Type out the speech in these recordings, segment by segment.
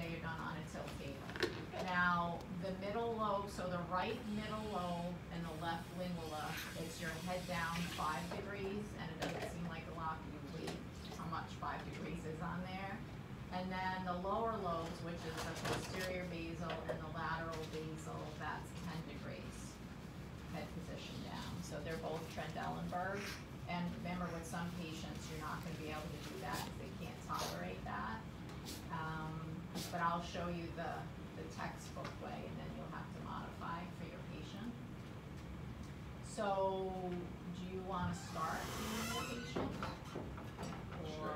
they are done on a tilt table. Now, the middle lobe, so the right middle lobe and the left lingula, it's your head down 5 degrees, and it doesn't seem like a lot, but you wait how much 5 degrees is on there. And then the lower lobes, which is the posterior basal and the lateral basal, that's 10 degrees, head position down. So they're both Trendelenburg. And remember, with some patients, you're not going to be able to do that because they can't tolerate that. But I'll show you the textbook way, and then you'll have to modify for your patient. So, do you want to start seeing the patient? Or,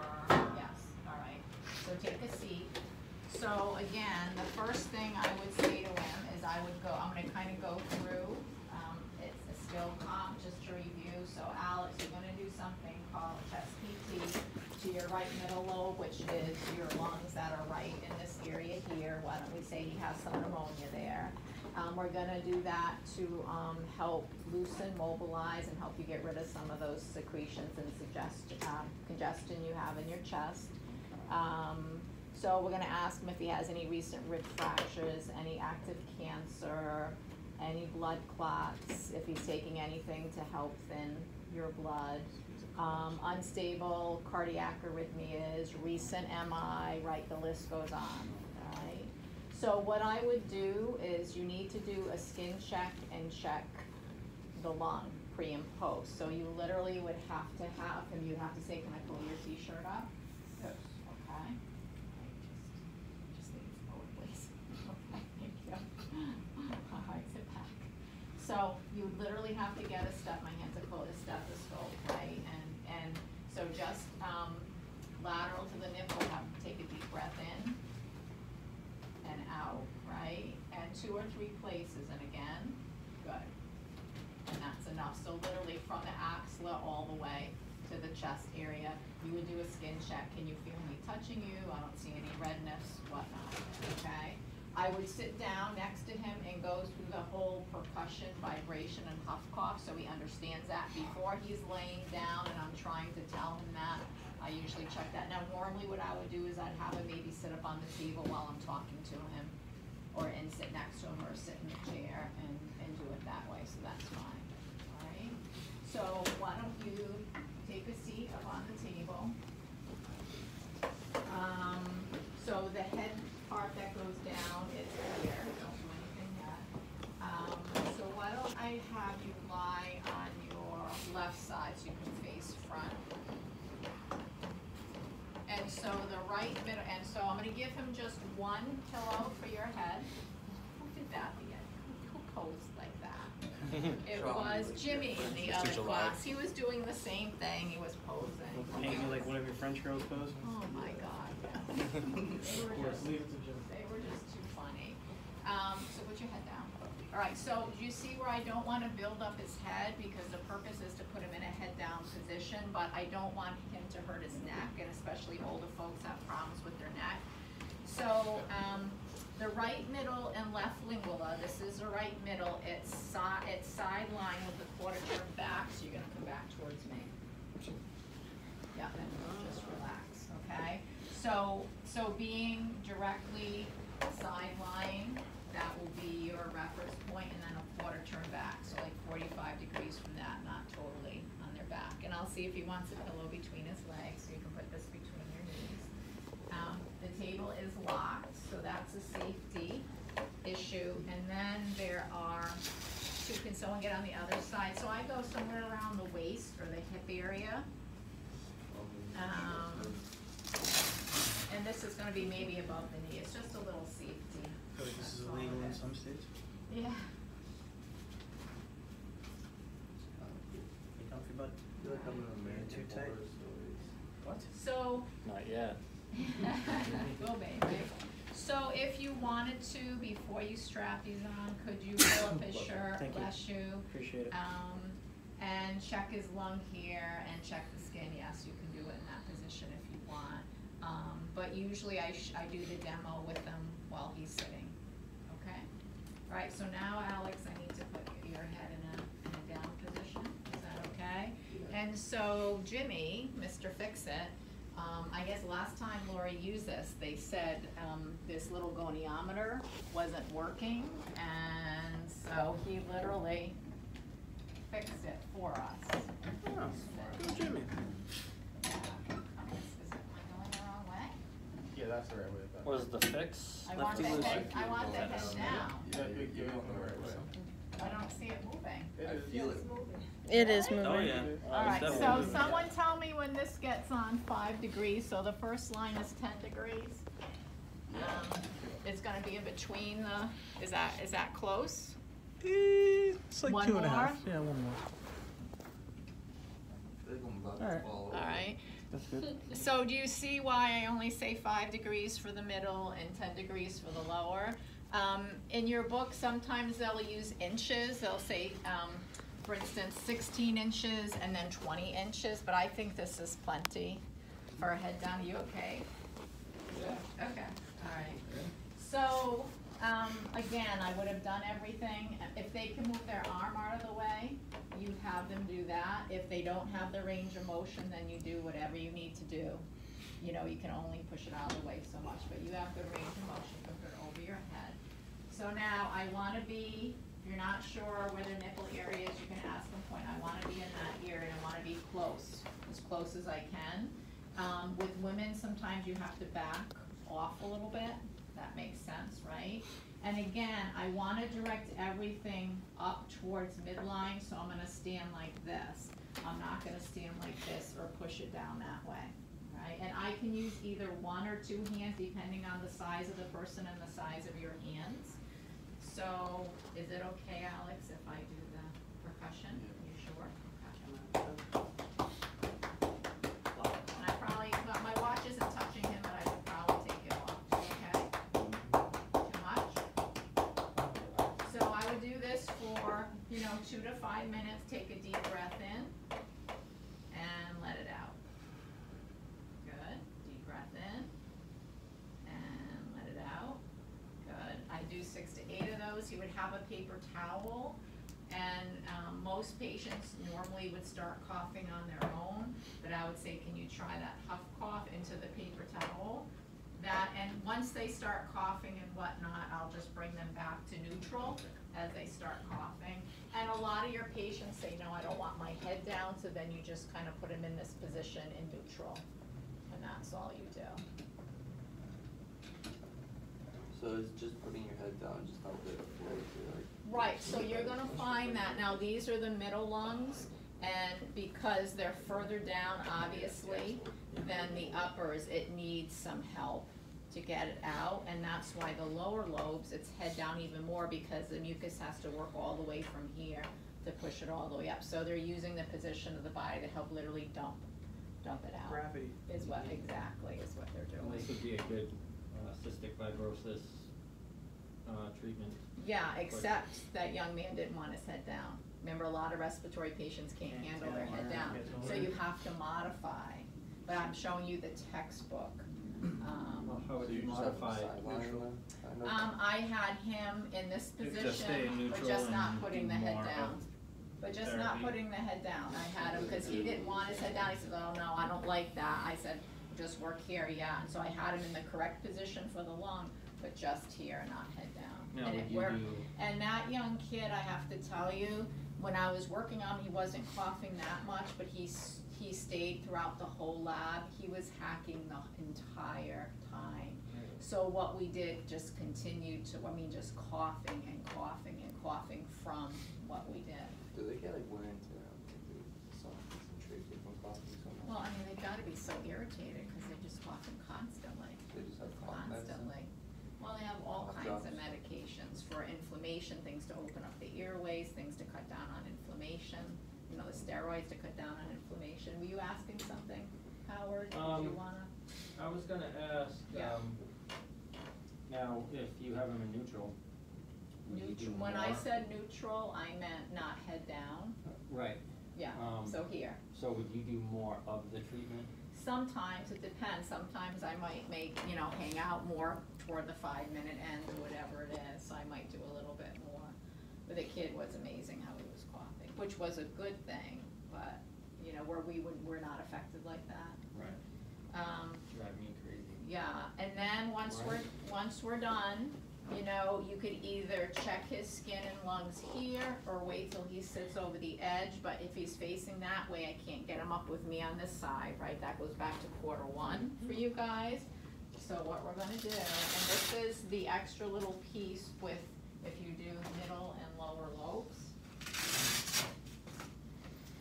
yes, all right. So take a seat. So again, the first thing I would say to him is I'm going to kind of go through, it's a skill comp just to review. So Alex, you're going to do something called chest PT to your right middle lobe, which is your lungs that are right in this area here. Why don't we say he has some pneumonia there. We're going to do that to help loosen, mobilize, and help you get rid of some of those secretions and congestion you have in your chest. So we're going to ask him if he has any recent rib fractures, any active cancer, any blood clots, if he's taking anything to help thin your blood, unstable cardiac arrhythmias, recent MI, right, the list goes on, right? So what I would do is you need to do a skin check and check the lung pre and post. So you literally would have to have him, you have to say, can I pull your t-shirt up? Yes. Okay. Just lean forward, please. Okay, thank you. All right, sit back. So you literally have to get my hands are close, a stethoscope, right? And so just lateral to the nipple, have to take a deep breath in and out, right? And 2 or 3 places, and again, good. And that's enough. So literally from the axilla all the way to the chest area, you would do a skin check. Can you feel me touching you? I don't see any redness, whatnot, okay? I would sit down next to him and go through the whole percussion, vibration, and huff cough so he understands that. Before he's laying down and I'm trying to tell him that, I usually check that. Now normally what I would do is I'd have him maybe sit up on the table while I'm talking to him, and sit next to him, or sit in the chair and do it that way, so that's fine, all right? So why don't you take a seat up on the table. So the head part that goes down is here. Don't do anything yet. So why don't I have you lie on your left side so you can face front. And so the right middle, and so I'm going to give him just one pillow for your head. Who did that again? Who posed like that? It was Jimmy in the other class. He was doing the same thing. He was posing. Maybe like one of your French girls pose? Oh my God. Yeah. They were just too funny. So put your head down. All right, so you see where I don't want to build up his head because the purpose is to put him in a head down position, but I don't want him to hurt his neck, and especially older folks have problems with their neck. So the right middle and left lingula, this is the right middle, it's sideline with the quarter turn back, so you're going to come back towards me. Yeah, then just relax, okay? So being directly side-lying, that will be your reference point, and then a quarter turn back, so like 45 degrees from that, not totally on their back. And I'll see if he wants a pillow between his legs, so you can put this between your knees. The table is locked, so that's a safety issue. And then there are can someone get on the other side? So I go somewhere around the waist or the hip area. And this is going to be maybe above the knee. It's just a little safety. So this is illegal in some states? Yeah. You comfy, bud? I feel like I'm in American Too tight? horror stories. What? So. Not yet. Go, baby. So if you wanted to, before you strap these on, could you pull up his shirt, bless you, Appreciate it. and check his lung here and check the skin. Yes, you can do it in that position if you want. But usually I do the demo with them while he's sitting. Okay? All right, so now, Alex, I need to put your head in a down position. Is that okay? And so Jimmy, Mr. Fix-It, I guess last time Lori used this, they said this little goniometer wasn't working, and so he literally fixed it for us. Oh, go Jimmy. Is it going the wrong way? Yeah, that's the right way. Was the fix? I want the lefty head, loose? I want the head down. You're on the right way. I don't see it moving. I feel it. It is moving. Oh yeah. All right, It's so definitely moving. someone tell me when this gets on 5 degrees, so the first line is 10 degrees. It's gonna be in between the, is that close? It's like One 2.5. more? Yeah, one more. All right. That's good. So do you see why I only say 5 degrees for the middle and 10 degrees for the lower? In your book, sometimes they'll use inches. They'll say, for instance, 16 inches and then 20 inches, but I think this is plenty for a head down. Are you okay? Yeah. Okay, all right. So, again, I would have done everything. If they can move their arm out of the way, you have them do that. If they don't have the range of motion, then you do whatever you need to do. You know, you can only push it out of the way so much, but you have the range of motion, put it over your head. So now I wanna be, if you're not sure where the nipple area is, you can ask them point. I wanna be in that area and I wanna be close as I can. With women, sometimes you have to back off a little bit. That makes sense, right? And again, I wanna direct everything up towards midline, so I'm gonna stand like this. I'm not gonna stand like this or push it down that way, right? And I can use either 1 or 2 hands depending on the size of the person and the size of your hands. So, is it okay, Alex, if I do the percussion? You sure? Okay. And I probably, well, my watch isn't touching him, but I would probably take it off, okay? Too much? So I would do this for, 2 to 5 minutes, take a deep breath in, and let it out. Good, deep breath in, and let it out. Good, I do 6 to 8 of those. You would have a paper towel, and most patients normally would start coughing on their own, but I would say, can you try that huff cough into the paper towel? And once they start coughing and whatnot, I'll just bring them back to neutral as they start coughing. And a lot of your patients say, no, I don't want my head down, so then you just kind of put them in this position in neutral, and that's all you do. So it's just putting your head down, just help it flow through, like. Right, so you're gonna find that, now these are the middle lungs, and because they're further down, obviously, than the uppers, it needs some help to get it out, and that's why the lower lobes, it's head down even more, because the mucus has to work all the way from here to push it all the way up. So they're using the position of the body to help literally dump it out. Gravity. Is what they're And doing. this would be a good cystic fibrosis treatment. Yeah, except that young man didn't want his head down. Remember, a lot of respiratory patients can't handle their head down, so you have to modify. But I'm showing you the textbook. Well, how would So you just have modify it? sideline them, kind of? I had him in this Just stay in position, but neutral just not and putting do the head more down. of But just not therapy. putting the head down. I had him, because he didn't want his head down. He said, oh no, I don't like that. I said, just work here, yeah. And so I had him in the correct position for the lung, but just here, not head down. Now, And would it you worked. do, And that young kid, I have to tell you, when I was working on him, he wasn't coughing that much, but he stayed throughout the whole lab. He was hacking the entire time. So what we did, just continued to, just coughing and coughing and coughing from what we did. Do they get like wear and tear? Like they concentrate from coughing so much? Well, they've gotta be so irritated, cause they're just coughing constantly. They just have cough medicine? Constantly. Well, they have all Cough kinds of drops. medications for inflammation, things to open up the airways, things to cut down on inflammation, the steroids to cut down on inflammation. Were you asking something, Howard? Did you wanna? I was gonna ask, Yeah. now, if you have them in neutral, would you do When I more? said neutral, I meant not head down, Right, yeah, Um, so here. so would you do more of the treatment? Sometimes, it depends, sometimes I might make, hang out more toward the 5-minute end or whatever it is, so I might do a little bit more. But the kid was amazing how he was coughing, which was a good thing, but, where we're not affected like that. Right. Drive me crazy. Yeah, and then once we're done, you know, you could either check his skin and lungs here or wait till he sits over the edge, but if he's facing that way, I can't get him up with me on this side, right? That goes back to quarter one for you guys. So what we're gonna do, and this is the extra little piece with, if you do middle and lower lobes.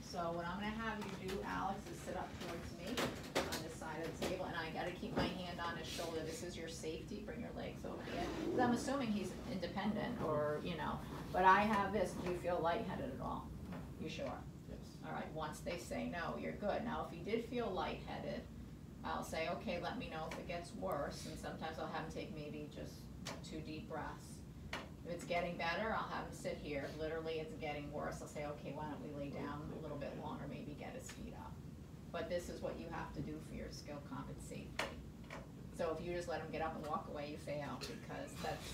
So what I'm gonna have you do, Alex, is sit up towards me on this side of the table, and I gotta keep my hand on his shoulder. This is your safety. Bring your legs over here. 'Cause I'm assuming he's independent, or, you know, but I have this. Do you feel lightheaded at all? You sure? Yes. All right, once they say no, you're good. Now, if he did feel lightheaded, I'll say, okay, let me know if it gets worse, and sometimes I'll have him take maybe just 2 deep breaths. If it's getting better, I'll have him sit here. Literally, it's getting worse. I'll say, okay, why don't we lay down a little bit longer, maybe get his feet up. But this is what you have to do for your skill compensate. So if you just let him get up and walk away, you fail, because that's,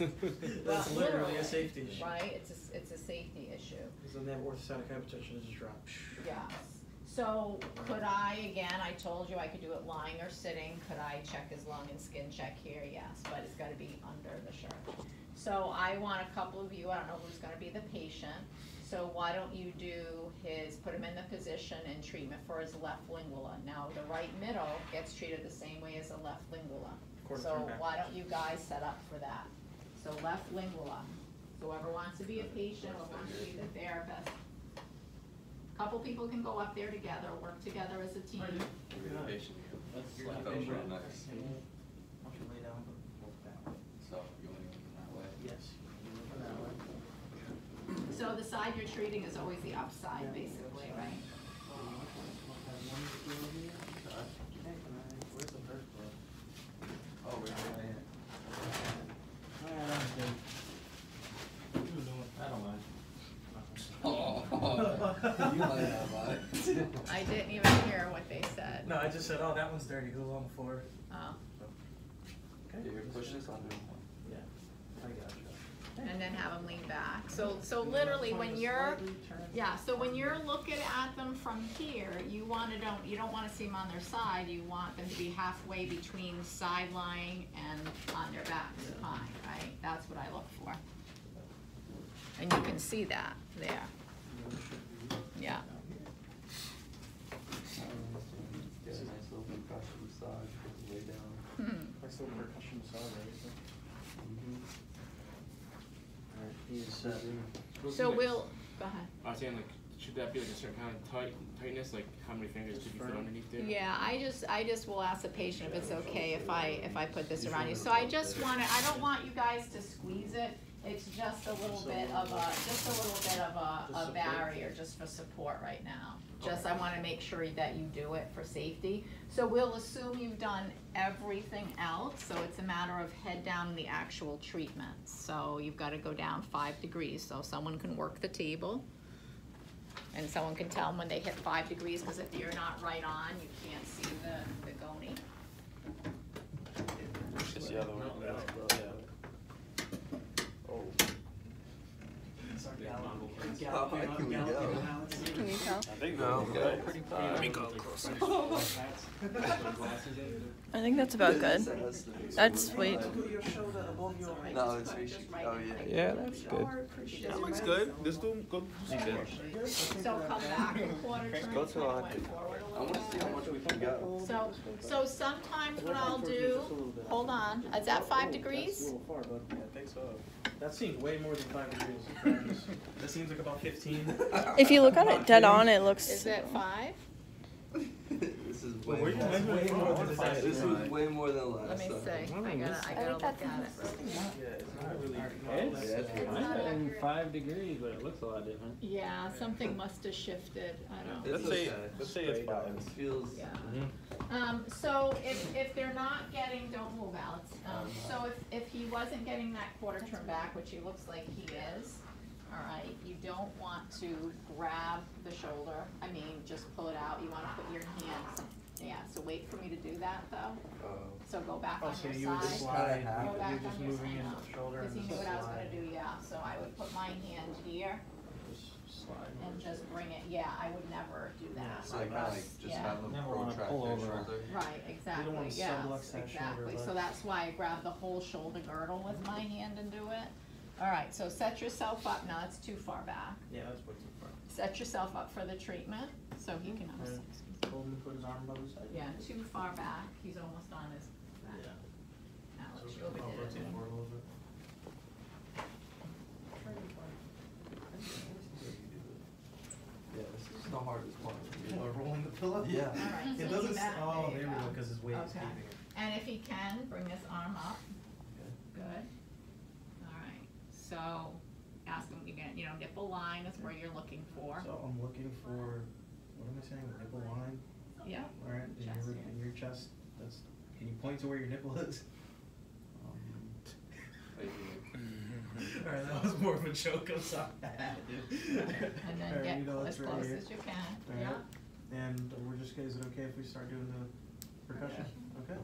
That's literally a safety issue. right? It's a safety issue. Because then they have orthostatic hypotension, just drop. Yes. So could I, again, I told you I could do it lying or sitting. Could I check his lung and skin check here? Yes, but it's gotta be under the shirt. So I want a couple of you, I don't know who's gonna be the patient. So why don't you do put him in the position and treatment for his left lingula. Now, the right middle gets treated the same way as the left lingula. Quarter So turn back. why don't you guys set up for that? So left lingula. So whoever wants to be a patient or wants to be the therapist. Couple people can go up there together, work together as a team. You're the patient. Let's You're slap the in. patient. Nice. Why don't you lay down, look that way? So you want to go that way? Yes. Look that way. So the side you're treating is always the upside, basically, right? Where's the first one? Oh, we're right here. I don't mind. Oh, you might have mine. I didn't even hear what they said. No, I just said, oh, that one's dirty, who's on the floor? Oh. Okay. You're pushing this under one. Yeah, I got you. And then have them lean back. So literally when you're, yeah, so when you're looking at them from here, you don't wanna see them on their side, you want them to be halfway between side lying and on their back supine, right? That's what I look for. And you can see that there, yeah. Get a nice little percussion massage, lay down. Nice little percussion massage, right? Alright, he's, So we'll, go ahead. I was saying, like, should that be like a certain kind of tightness? Like, how many fingers could you fit underneath there? Yeah, I just will ask the patient if it's okay if I put this around you. So I don't want you guys to squeeze it. It's just a little bit of a barrier just for support right now. Just, I wanna make sure that you do it for safety. So we'll assume you've done everything else, so it's a matter of head down in the actual treatment. So you've gotta go down 5 degrees, so someone can work the table. And someone can tell them when they hit 5 degrees, because if you're not right on, you can't see the goni. It's the other one. Oh. Can you tell? I think no. Pretty Let me go closer. I think that's about good. That's sweet. No, it's fishy. Oh yeah. Yeah, that's good. That looks good. This do good. So come back a quarter turn, Go to kind of our- went forward a I little want to see how bit. much we can go. So sometimes what I'll do, hold on, is that 5 degrees? That's a little far, but yeah, I think so. That seems way more than 5 degrees. That seems like about 15. If you look at it dead on, it looks. Is it 5? This is Well, way where you more. measuring from? This is way more than last. Let me time. see, I gotta look at it. Yeah, it's not really. It's, Yeah. mine's been 5 degrees, but it looks a lot different. Yeah, something must have shifted, I don't know. Let's say it's 5. It feels. Yeah. So if they're not getting, don't move, Alex. So if he wasn't getting that quarter turn back, which he looks like he is, all right, you don't want to grab the shoulder. I mean, just pull it out. You want to put your hands. Yeah. So wait for me to do that though. So go back Oh, on so your you would side. slide, Go back you're just on your moving side. in the shoulder Because and he just knew what I was slide. gonna do. Yeah. So I would put my hand here. Just slide. and just bring it, yeah, I would never do that. So like, kinda like just Yeah. have them Never wanna protract pull their over. shoulder. Right, exactly, wanna yes, sublux that shoulder exactly, so blade. that's why I grab the whole shoulder girdle with my hand and do it. Alright, so set yourself up, now that's too far back. Yeah, that's way too far. Set yourself up for the treatment, so he can Right. Hold him, put his arm above his head. yeah, too far back, he's almost on his back. Yeah. Alex, you I'll overdid rotate it. forward a little bit. Yeah, this is the hardest part. Rolling the pillow? Yeah. Alright, so It doesn't, lean back, oh, you there we go, go. cause his weight is Okay. keeping it. And if he can, bring this arm up. Okay. Good. Alright, so ask him again, you know, nipple line is where you're looking for. So I'm looking for, what am I saying, nipple line? Yeah. Alright, Chest here. in your chest, that's, can you point to where your nipple is? Right here. Alright, that was more of a joke, I'm sorry. And then Alright, get you know, as it's right close here. as you can, Alright. yeah. And we're just, is it okay if we start doing the percussion? Okay.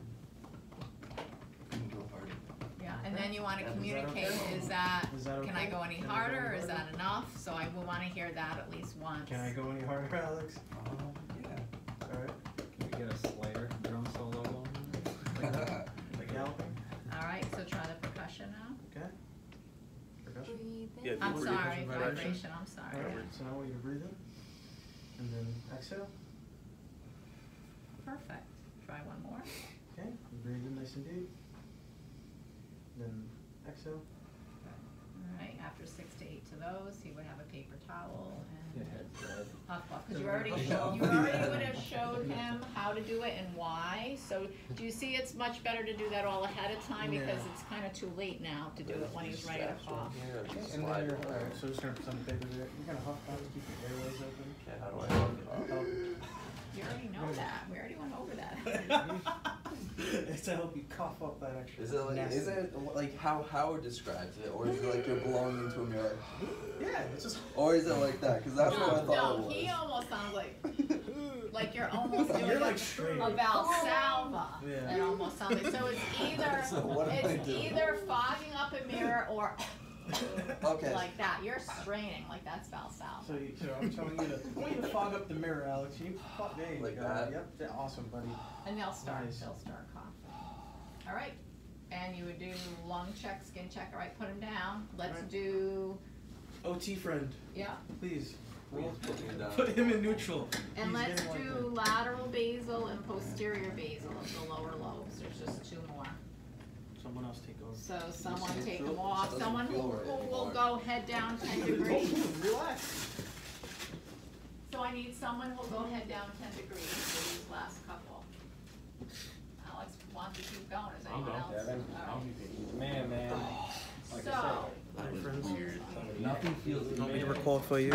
Can go hard. Yeah, and then you wanna Is that communicate, okay? is that, Is that can I okay? go any Can I go harder, any or is that harder? enough? So I will wanna hear that at least once. Can I go any harder, Alex? Yeah. Alright, Can we get a Slayer drum solo going? like galloping, Alright, so try the percussion now. okay? Percussion? Yeah, I'm do sorry, percussion vibration, I'm sorry. Alright, so now I want you to breathe in, and then exhale, Perfect. Try one more. okay? Breathe in nice and deep. Then exhale. Alright, after 6 to 8 to those, he would have a paper towel Your and head's dead. puff puff, cause you already would have showed him how to do it and why. So do you see it's much better to do that all ahead of time, because Yeah. it's kinda too late now to do it when he's ready to cough. Yeah, Okay, just and then slide you're, it. alright, so just gonna put some paper there, you're gonna huff out and keep your airways open. Okay, how do I help? Oh. You already know that, we already went over that. It's to help you cough up that extra. Is it like, nasty- is it like how Howard describes it, or is it like you're blowing into a mirror? Yeah, it's just. Or is it like that? Cause that's what I thought No, it was. he almost sounds like you're almost doing You're like a straight. Valsalva. Yeah. It almost sounds like, so it's either, So what am I it's doing? either fogging up a mirror or Okay. like that, you're straining, like that's Valsalva. So, so I'm telling you to, I want you to fog up the mirror, Alex. You there you Like go. that? Yep. Yeah, awesome, buddy. And they'll start Nice. coughing. All right, and you would do lung check, skin check, all right, put him down. Let's Right. do, OT friend, yeah, please. Please put me down. Put him in neutral. and He's let's getting like do lateral basal and posterior basal of the lower lobes. There's just 2 more. Someone else take over. So someone see it take feel- them off, doesn't someone feel who right will anymore. go head down 10 degrees. Relax. So I need someone who'll go head down 10 degrees for these last couple. Alex wants to keep going, is I'll anyone go, else? Devin. All right. Man. Like So- I Hi, friends. Nothing feels You want me to good. record for you?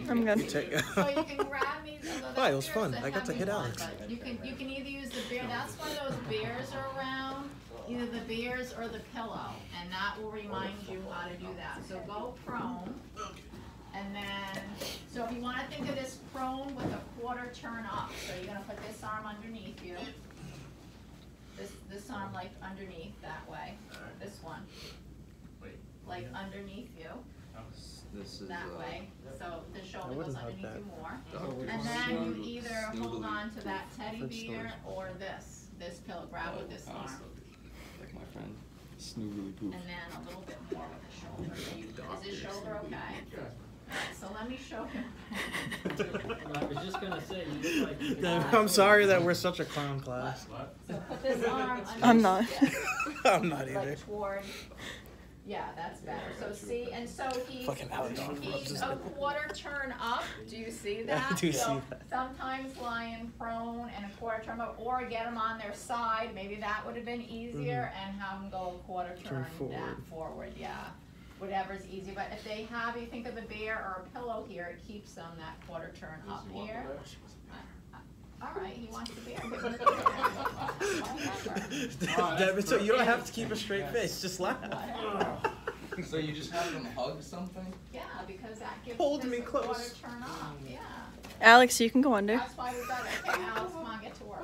I'm good. You take. So you can grab me, although Hi, it was that fun. beer's a I got to heavy hit one, Alex. but you can either use the beer, that's why those beers are around, either the beers or the pillow, and that will remind you how to do that. So go prone, and then, so if you wanna think of this prone with a quarter turn up, so you're gonna put this arm underneath you. This arm like underneath that way, this one. Like underneath you, This is that way, so the shoulder goes wouldn't hurt underneath that. you more. Dr. And then you either hold Snoodly. on to that teddy French bear toast. or this pillow, grab with this arm. Like my friend, Snoodly Poof. And then a little bit more with the shoulder. Is his shoulder okay? Alright, so let me show him. I was just gonna say, you look like you could I'm sorry that we're such a clown class. So put this arm underneath. I'm not. I'm not either. Like toward, yeah, that's better. So see, and so he's Fucking Alex rubs a his quarter turn up. Do you see that? I do So see that. sometimes lying prone and a quarter turn up, or get them on their side. Maybe that would have been easier, and have them go a quarter turn forward. Yeah, whatever's easy. But if they have, you think of the bear or a pillow here, it keeps them that quarter turn up here. All right, he wants the bear. Whatever. Devin, so you don't have to keep a straight face. Just laugh. Whatever. So you just have them hug something? Yeah, because that gives Hold this me a close. quarter turn up. Yeah. Alex, you can go under. That's why we got it. Okay, Alice, come on, get to work.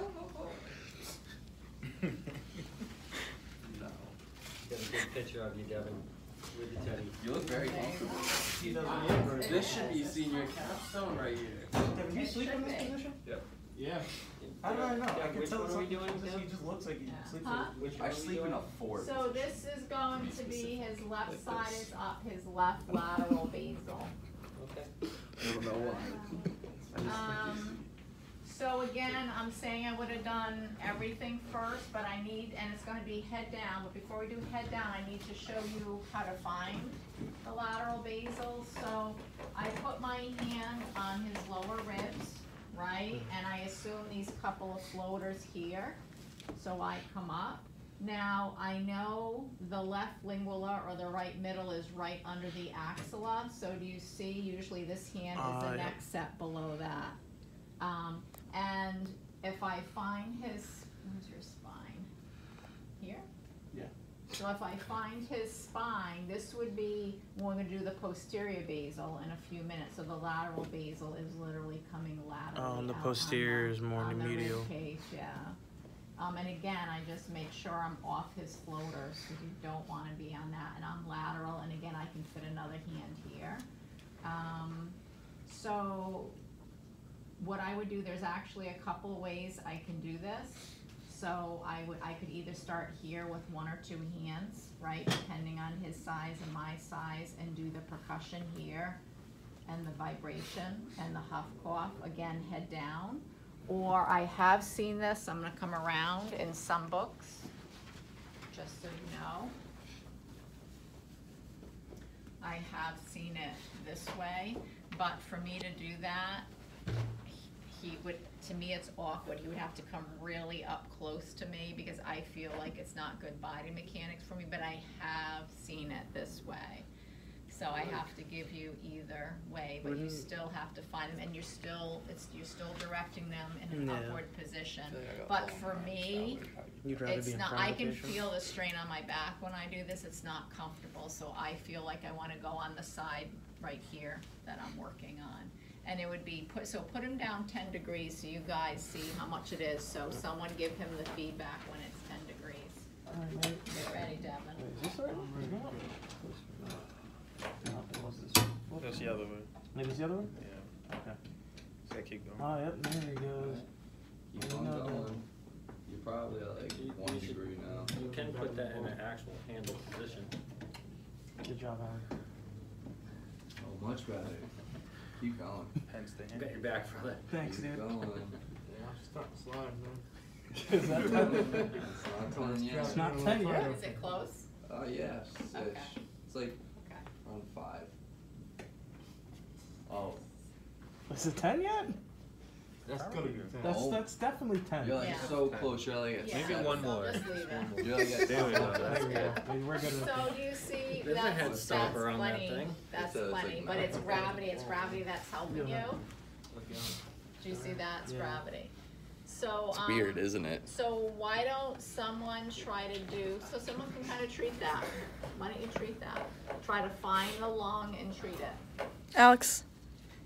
No. Get a good picture of you, Devin. with the teddy. You look very There you comfortable. He doesn't need This should be senior capstone right here. Devin, you sleep in this position? Yeah. How do I know? I can Which tell one are we something. doing, He Deb? just looks like he Yeah. sleeps Huh? in Which I one are we sleep in doing? a forward. So this is going to be his left side is up, his left lateral basal. Okay. I don't know why. So again, I'm saying I would have done everything first, but I need, and it's gonna be head down, but before we do head down, I need to show you how to find the lateral basal. So I put my hand on his lower ribs, right? And I assume these couple of floaters here. So I come up. Now, I know the left lingula or the right middle is right under the axilla. So do you see, usually this hand is the yeah. next set below that. And if I find his, where's your spine? Here? Yeah. So if I find his spine, this would be, we're gonna do the posterior basal in a few minutes. So the lateral basal is literally coming laterally and the out posterior is more on in the rib medial. cage, yeah. And again, I just make sure I'm off his floaters, because you don't wanna be on that, and I'm lateral, and again, I can fit another hand here. So, what I would do, there's actually a couple ways I can do this. So I could either start here with one or two hands, right, depending on his size and my size, and do the percussion here, and the vibration, and the huff cough, again, head down. Or I have seen this, I'm gonna come around in some books, just so you know. I have seen it this way, but for me to do that, he would, to me it's awkward, he would have to come really up close to me because I feel like it's not good body mechanics for me, but I have seen it this way. So I have to give you either way, but you still have to find them, and you're still directing them in an upward position. But for me, You'd rather it's be in not, front I of the can patient? feel the strain on my back when I do this, it's not comfortable, so I feel like I wanna go on the side right here that I'm working on. And it would be, put him down 10 degrees so you guys see how much it is, so someone give him the feedback when it's 10 degrees. Get ready, Devin. That's the other way. Maybe it's the other one? Yeah. Okay. So I keep going. Oh, yep, there he goes. Keep on going. You're probably at like You 1 should- degree now. You can put that in an actual handle position. Good job, Howard. Oh, much better. Keep going. Hence the You hand. got your back for that. Thanks, Keep dude. going. Yeah, I'm starting to slide, man. Is that It's not 10 yet. It's not 10 yet. Is it close? Yeah, Okay. it's like Okay. around 5. Oh, Is it 10 yet? That's Probably gonna be good. 10. That's definitely 10. you're like Yeah. so close. You're like at Yeah. 7. one more. Just leave it. You're like at There we go, 7. that's There we go. We're good with So do you see, There's a that's head stopper on that plenty, thing. that's It's plenty, like but it's 9. gravity that's helping you. Do you see that? It's Yeah. gravity. So, It's weird, isn't it? So why don't someone try to do, so someone can kind of treat that. Why don't you treat that? Try to find the lung and treat it. Alex,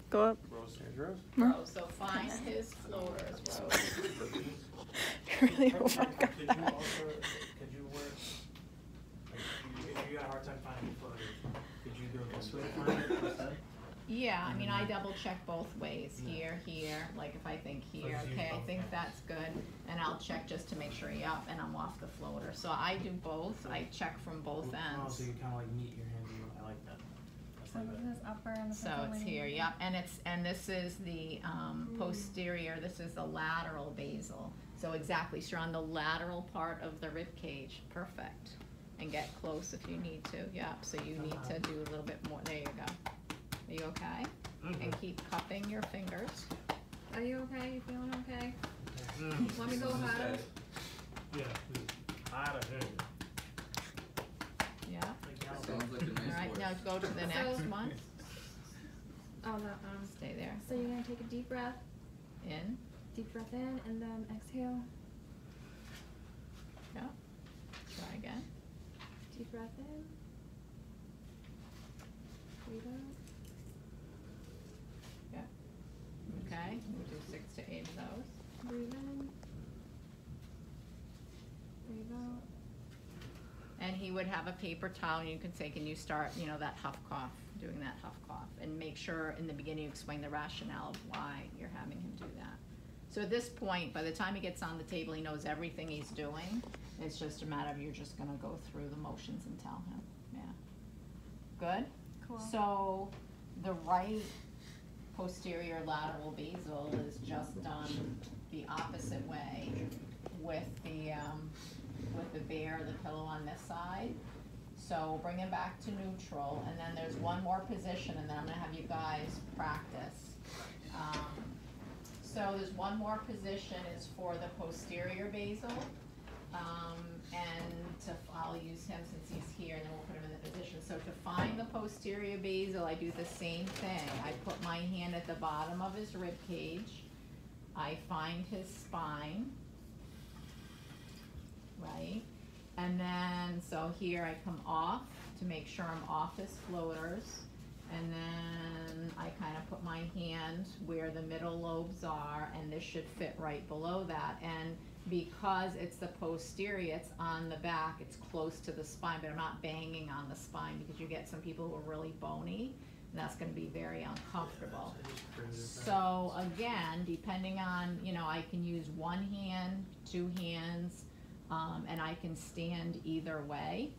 go up. There's Rose. Rose, so find his floaters, Rose. Really? Oh my Could God. you also, could you work, like, if you got a hard time finding floaters, could you go this way to find it instead? Yeah, I mean, I double check both ways, here, like if I think here, okay, I think that's good, and I'll check just to make sure, yep, and I'm off the floater. So I do both, I check from both Oh, so ends. you kind of like meet your hands. I like that. That's So like this that. is upper and this So is it's here, yep, and this is the posterior, this is the lateral basal. So exactly, so you're on the lateral part of the rib cage, perfect. And get close if you need to, yep, so you need to do a little bit more, there you go. Are you okay? And keep cupping your fingers. Are you okay? You feeling okay? Want me to go ahead? Yeah, out of here. Yeah, Sounds like a nice alright, horse. now go to the next one, Oh, that stay there, So you're gonna take a deep breath in, in, and then exhale. yeah, try again, Deep breath in. Breathe out. okay, we'll do 6 to 8 of those. Breathe in. Breathe out. and he would have a paper towel, and you can say, can you start, you know, that huff cough, doing that huff cough, and make sure in the beginning you explain the rationale of why you're having him do that. So at this point, by the time he gets on the table, he knows everything he's doing. It's just a matter of you're just gonna go through the motions and tell him, yeah. Good? Cool. So the right posterior lateral basal is just done the opposite way with the bear, the pillow on this side. So bring him back to neutral, and then there's one more position, and then I'm gonna have you guys practice. So there's one more position is for the posterior basal, and I'll use him since he's here, and then we'll put him in the position. So to find the posterior basal, I do the same thing. I put my hand at the bottom of his rib cage. I find his spine, right? And then, so here I come off to make sure I'm off his floaters. And then I kind of put my hand where the middle lobes are, and this should fit right below that. And because it's the posterior, it's on the back, it's close to the spine, but I'm not banging on the spine, because you get some people who are really bony, and that's gonna be very uncomfortable. So again, depending on, you know, I can use one hand, two hands, and I can stand either way.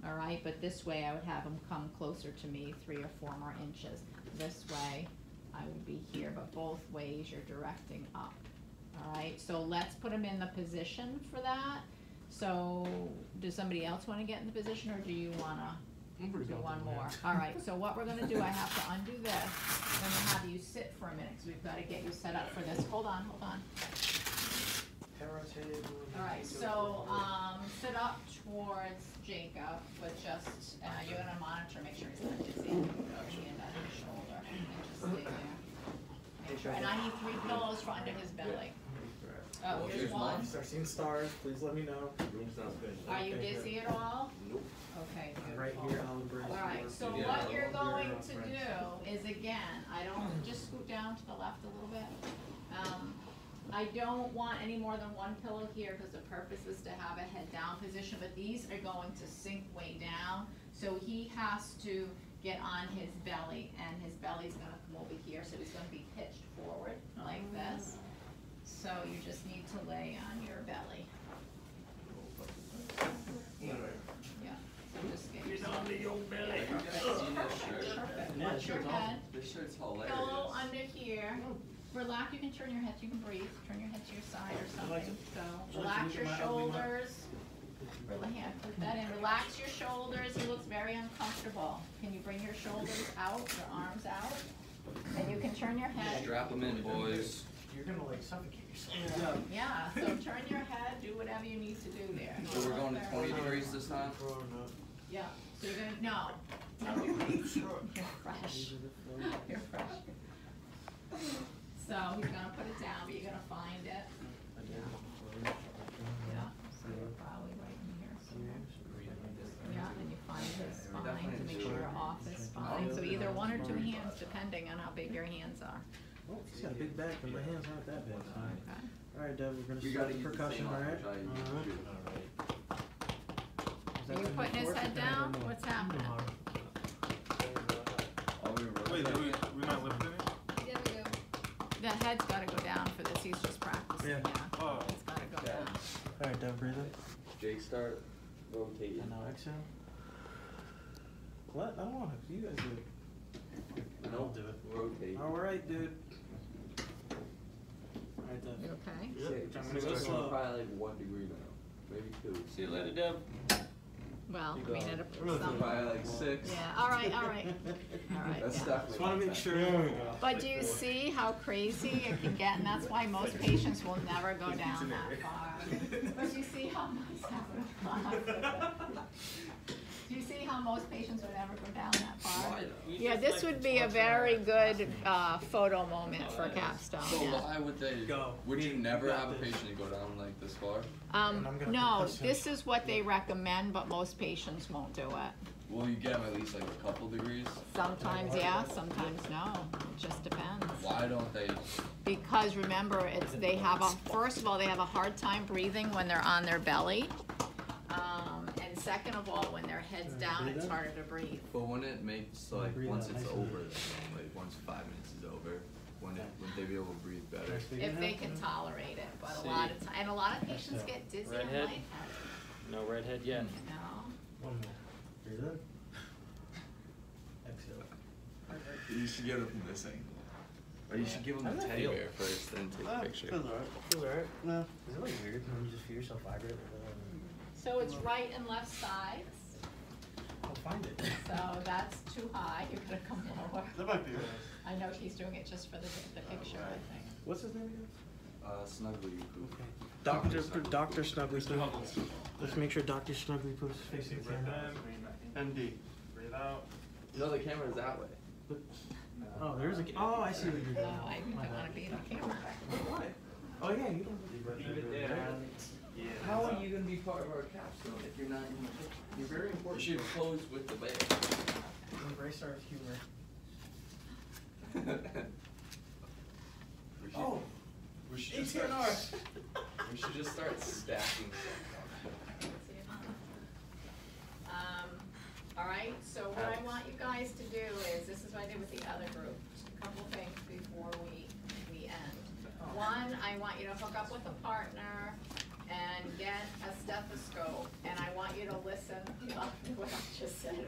All right, but this way I would have him come closer to me 3 or 4 more inches. This way I would be here, but both ways you're directing up. All right, so let's put him in the position for that. So does somebody else want to get in the position, or do you want to do one more? All right, so what we're going to do, I have to undo this. I'm going to have you sit for a minute, because we've got to get you set up for this. Hold on, hold on. All right, so sit up towards Jacob, but just, you're gonna monitor, make sure he's not dizzy. Put your hand on his shoulder and just stay there. Make sure, and I need 3 pillows for under his belly. Oh, here's one. Start seeing stars, please let me know. Are you dizzy at all? Nope. Okay, Right beautiful. here, I'll embrace you. All right, so Yeah. what you're going to do is, again, I don't, just scoot down to the left a little bit. I don't want any more than 1 pillow here, because the purpose is to have a head down position, but these are going to sink way down. So he has to get on his belly, and his belly's gonna come over here, so he's gonna be pitched forward like this. So you just need to lay on your belly. Here. Yeah, so just get yourself. Perfect. Watch your head. This shirt's hilarious. Pillow under here. Relax, you can turn your head, you can breathe, turn your head to your side or something. So relax your shoulders. Put that in, relax your shoulders, he looks very uncomfortable. Can you bring your shoulders out, your arms out? And you can turn your head. Strap them in, boys. You're gonna like suffocate yourself. Yeah, so turn your head, do whatever you need to do there. So we're going to 20 degrees this time? Yeah, so you're gonna, no. You're fresh. You're fresh. So he's gonna put it down, but you're gonna find it. Yeah, so you're probably right in here somewhere. Yeah, and you find his spine to make sure you're off his spine. So either 1 or 2 hands, depending on how big your hands are. Oh, she's got a big back, but my hands aren't that big. Okay. All right, Deb, we're We gonna gotta start the use the percussion, same all right? language I used to. Is that Are you gonna putting his force head or can I down? go more? What's happening? Oh, we Wait, rotate. we're not lifting it? Yeah, we do. The head's gotta go down for this, he's just practicing, Yeah. yeah. Oh. It's gotta go Okay. down. All right, Deb, breathe in. Jake, start rotating. And now exhale. What? I don't want to. You guys do it. No, do it. Rotate. All right, dude. All right, You Deb. okay? Six. I'm gonna So go it's slow. probably like 1 degree now. Maybe 2. See you later, Deb. Well, You I mean, got at it. a, some, Probably like 6. yeah, all right, all right. All right, That's yeah. definitely. Just wanna make sure. But do you see how crazy it can get, and that's why most patients will never go down that far. But you see how do you see how most patients would never go down that far? Why though? Yeah, this would be a very good photo moment for Capstone. So Yeah. why would they? Go. Would you You never got have a this. patient go down like this far? And I'm gonna No, percuss him. this is what they recommend, but most patients won't do it. Will you get them at least like a couple degrees? Sometimes yeah, sometimes no. It just depends. Why don't they? Because remember, they have a, first of all, they have a hard time breathing when they're on their belly. And second of all, when their head's down, it's harder to breathe. But when it makes like Breathe once out it's nice over, and- then, like once 5 minutes is over, wouldn't they be able to breathe better? If they can tolerate it, but a See. lot of time, and a lot of patients so. get dizzy and Redhead? lightheaded, No redhead yet. no? One more. Breathe in. Exhale. You should get it from this angle. Or you should give them How the does that teddy feel? bear first, then take a picture. Feels alright. Feels alright. No. Is it like weird when you just feel yourself vibrate? So it's right and left sides, I'll find it. so that's too high, you're gonna come lower. That might be it. I know he's doing it just for the picture, I think. What's his name again? Snuggly Poo. Dr. Snuggly Mr. Huggles. Let's make sure Dr. Snuggly Poo's facing the camera. ND. Breathe out. No, the camera's that way. Oh, there's a. Oh, I see what you're doing. No, I don't wanna be in the camera. Why? Oh yeah, you don't. Keep it there. Yeah. How are you gonna be part of our capsule if you're not in the picture? You're very important. You should pose with the bear. Embrace our humor. Oh, we should just start. We should just start stacking stuff. All right, so what I want you guys to do is, this is what I did with the other group, a couple things before we end. One, I want you to hook up with a partner and get a stethoscope, and I want you to listen to what I just said.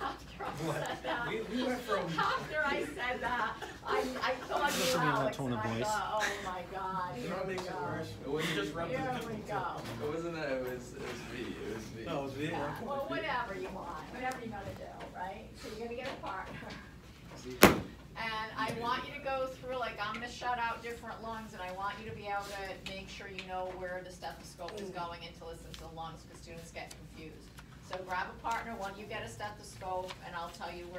After I said that, We went from. after I said that, I thought you, Listening to that Alex, tone and of I voice. thought, oh my God, You here know what we makes it go. worse? It wasn't just Here we go. It wasn't that. It was me. It was me. Oh, it was me. Yeah, well, whatever you want, whatever you're gonna do, right? So you're gonna get a partner. And I want you to go through, like, I'm gonna shut out different lungs, and I want you to be able to make sure you know where the stethoscope is going and to listen to the lungs, because students get confused. So grab a partner, one you get a stethoscope, and I'll tell you where